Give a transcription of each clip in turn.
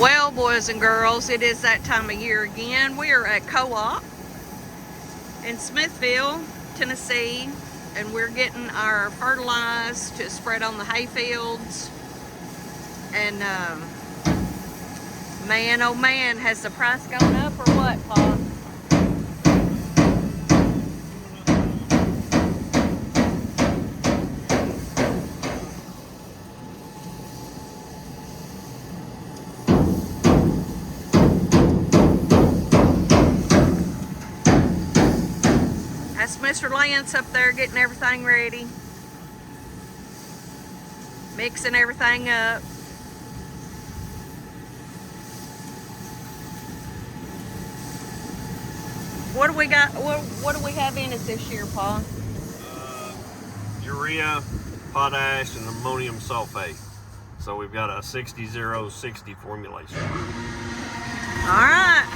Well, boys and girls, it is that time of year again. We are at Co-op in Smithville, Tennessee, and we're getting our fertilized to spread on the hay fields. And man, oh man, has the price gone up or what, Paul? That's Mr. Lance up there getting everything ready, mixing everything up. What do we got? What do we have in it this year, Paul? Urea, potash, and ammonium sulfate. So we've got a 60-0-60 formulation. All right.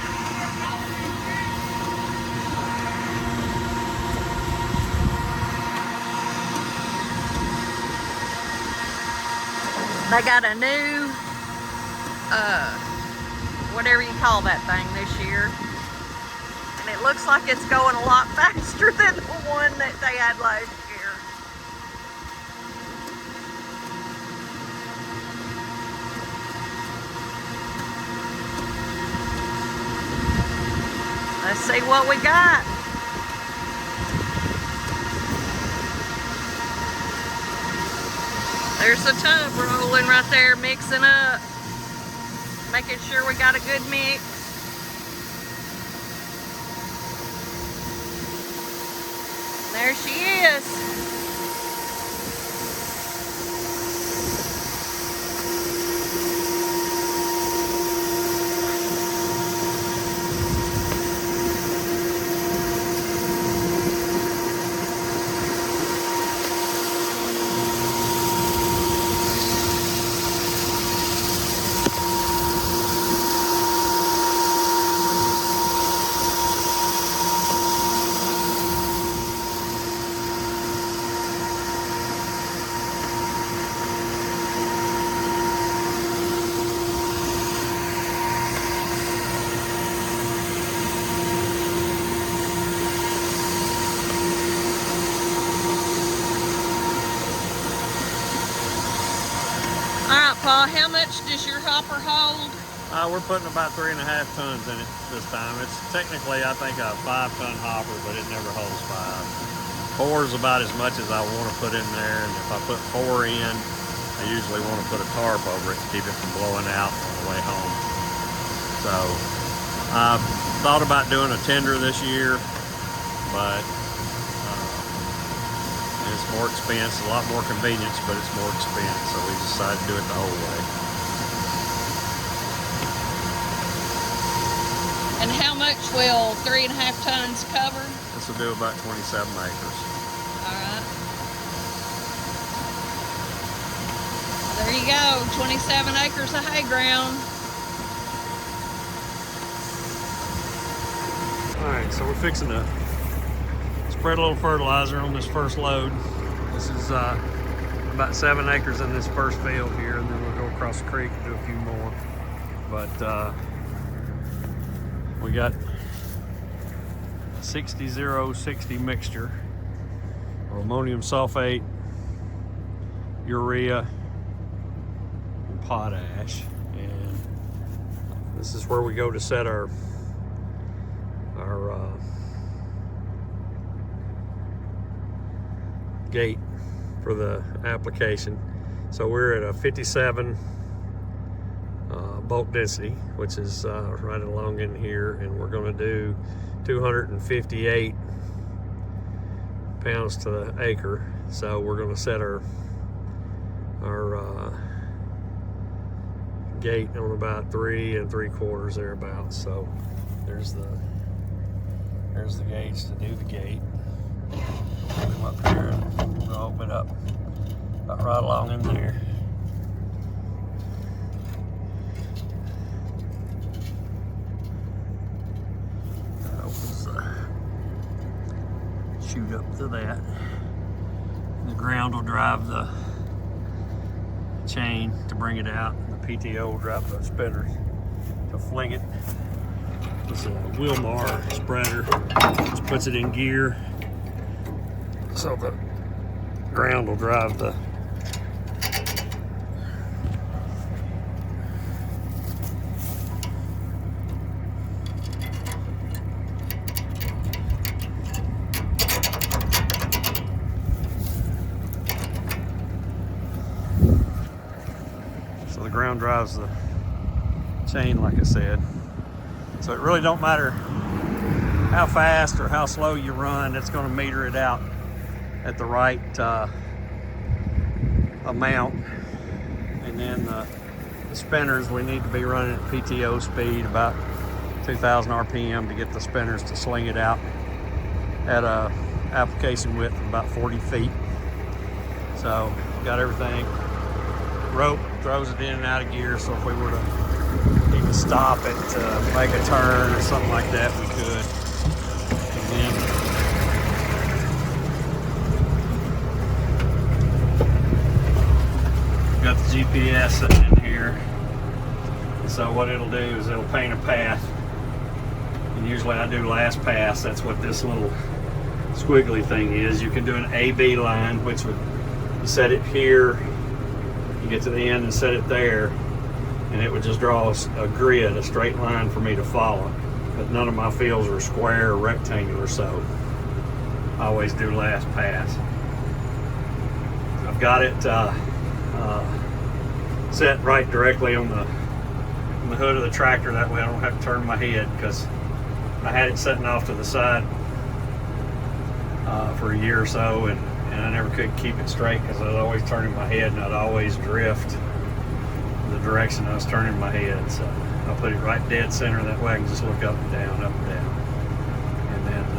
They got a new, whatever you call that thing this year. And it looks like it's going a lot faster than the one that they had last year. Let's see what we got. There's the tub rolling right there, mixing up, making sure we got a good mix. There she is. Alright, Paul, how much does your hopper hold? We're putting about 3.5 tons in it this time. It's technically, I think, a 5-ton hopper, but it never holds 5. 4 is about as much as I want to put in there, and if I put 4 in, I usually want to put a tarp over it to keep it from blowing out on the way home. So, I thought about doing a tender this year, but it's more expense, a lot more convenience, but it's more expense, so we decided to do it the whole way. And how much will 3.5 tons cover? This will do about 27 acres. Alright. There you go, 27 acres of hay ground. Alright, so we're fixing to spread a little fertilizer on this first load. This is about 7 acres in this first field here, and then we'll go across the creek and do a few more. But we got 60-0-60 mixture of ammonium sulfate, urea, and potash. And this is where we go to set our gate for the application. So we're at a 57 bulk density, which is right along in here, and we're going to do 258 pounds to the acre. So we're going to set our gate on about 3 3/4 thereabouts. So there's the gauge to do the gate. Come up here and we'll open it up about right along in there. That opens the chute up to that. And the ground will drive the chain to bring it out. The PTO will drop those spinners. to fling it. It's a Wilmar spreader. Just puts it in gear so the ground will drive the ground drives the chain, like I said. So it really don't matter how fast or how slow you run, it's going to meter it out at the right amount. And then the spinners, we need to be running at PTO speed, about 2,000 RPM, to get the spinners to sling it out at a application width of about 40 feet. So got everything. Rope throws it in and out of gear, so if we were to even stop it to make a turn or something like that, we could. And then got the GPS sitting in here. And so what it'll do is it'll paint a path. And usually I do last pass. That's what this little squiggly thing is. You can do an A-B line, which would set it here. You get to the end and set it there, and it would just draw a grid, a straight line for me to follow. But none of my fields are square or rectangular, so I always do last pass. I've got it set right directly on the hood of the tractor. That way I don't have to turn my head, because I had it setting off to the side for a year or so, and I never could keep it straight because I was always turning my head, and I'd always drift the direction I was turning my head. So I'll put it right dead center, that way I can just look up and down, up and down. And then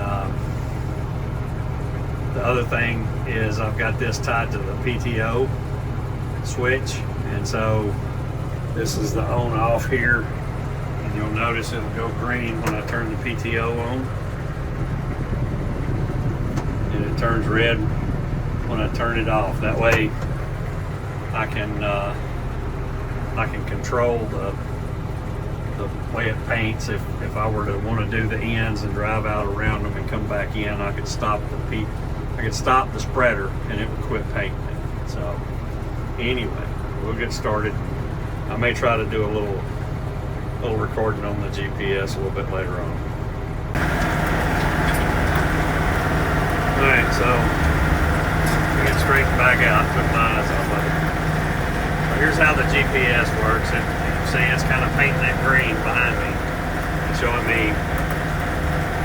the other thing is I've got this tied to the PTO switch, and so this is the on off here, and you'll notice it'll go green when I turn the PTO on, and it turns red when I turn it off. That way I can control the way it paints. If I were to want to do the ends and drive out around them and come back in, I could stop the spreader and it would quit painting it. So anyway, we'll get started. I may try to do a little recording on the GPS a little bit later on. Alright, so get straightened back out, took my eyes off of it. So here's how the GPS works. You see it's kind of painting that green behind me and showing me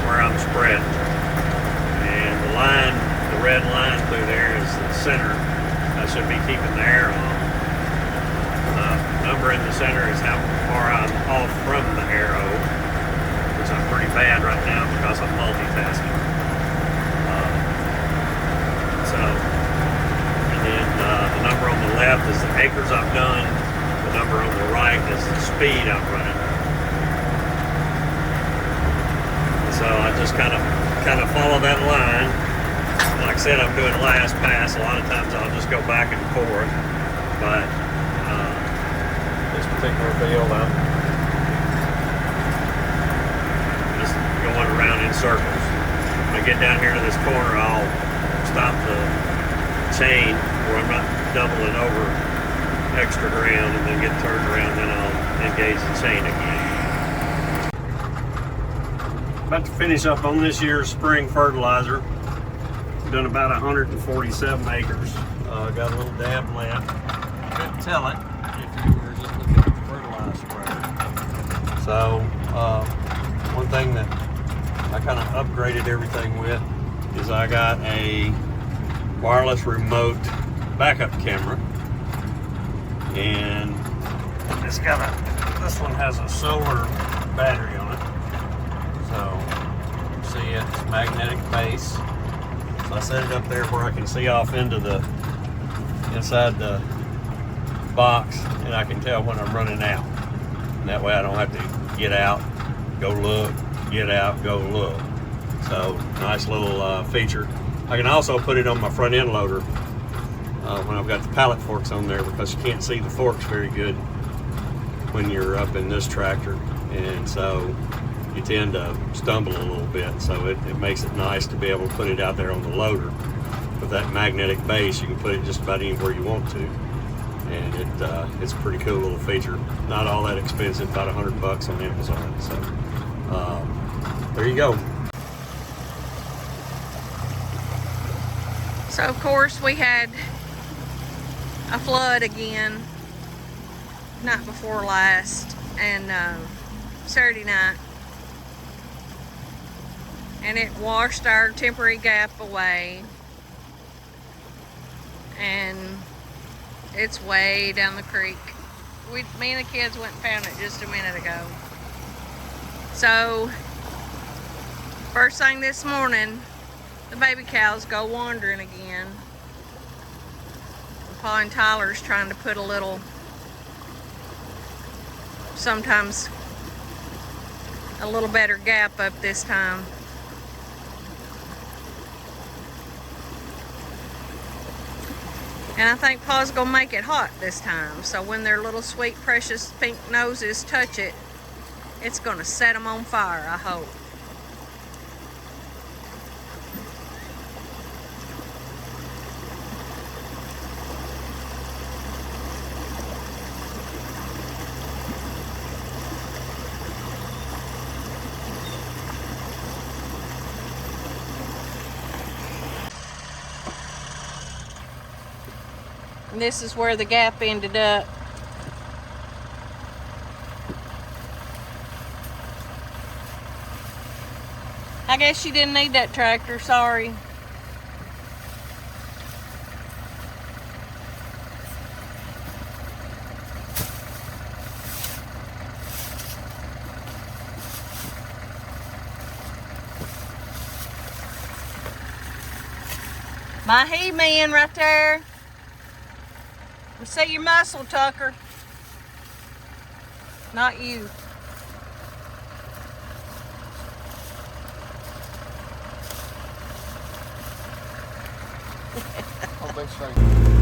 where I'm spread. And the line, the red line through there is the center. I should be keeping the arrow on. The number in the center is how far I'm off from the arrow, which I'm pretty bad right now because I'm multitasking. The number on the left is the acres I've done. The number on the right is the speed I'm running. So I just kind of follow that line. Like I said, I'm doing last pass. A lot of times I'll just go back and forth, but this particular field I'm just going around in circles. When I get down here to this corner, I'll stop the chain where I'm not doubling over extra ground, and then get turned around, then I'll engage the chain again. About to finish up on this year's spring fertilizer. I've done about 147 acres. Got a little dab left. You couldn't tell it if you were just looking at the fertilizer spreader. So one thing that I kind of upgraded everything with is I got a wireless remote backup camera, and this one has a solar battery on it. So see, it's magnetic base. So I set it up there where I can see off into the inside the box, and I can tell when I'm running out. And that way I don't have to get out, go look, get out, go look. So nice little feature. I can also put it on my front end loader when I've got the pallet forks on there, because you can't see the forks very good when you're up in this tractor. and so you tend to stumble a little bit. So it makes it nice to be able to put it out there on the loader. With that magnetic base, you can put it just about anywhere you want to, and it's a pretty cool little feature. Not all that expensive, about $100 on Amazon. So there you go. So of course we had a flood again night before last, and Saturday night, and it washed our temporary gap away, and it's way down the creek. Me and the kids went and found it just a minute ago. So first thing this morning, the baby cows go wandering again. Pa and Tyler's trying to put a little, sometimes a little better gap up this time. And I think Pa's gonna make it hot this time. So when their little sweet, precious pink noses touch it, it's gonna set them on fire, I hope. And this is where the gap ended up. I guess you didn't need that tractor, sorry. My he-man right there. We see your muscle, Tucker. Not you. Oh, thanks,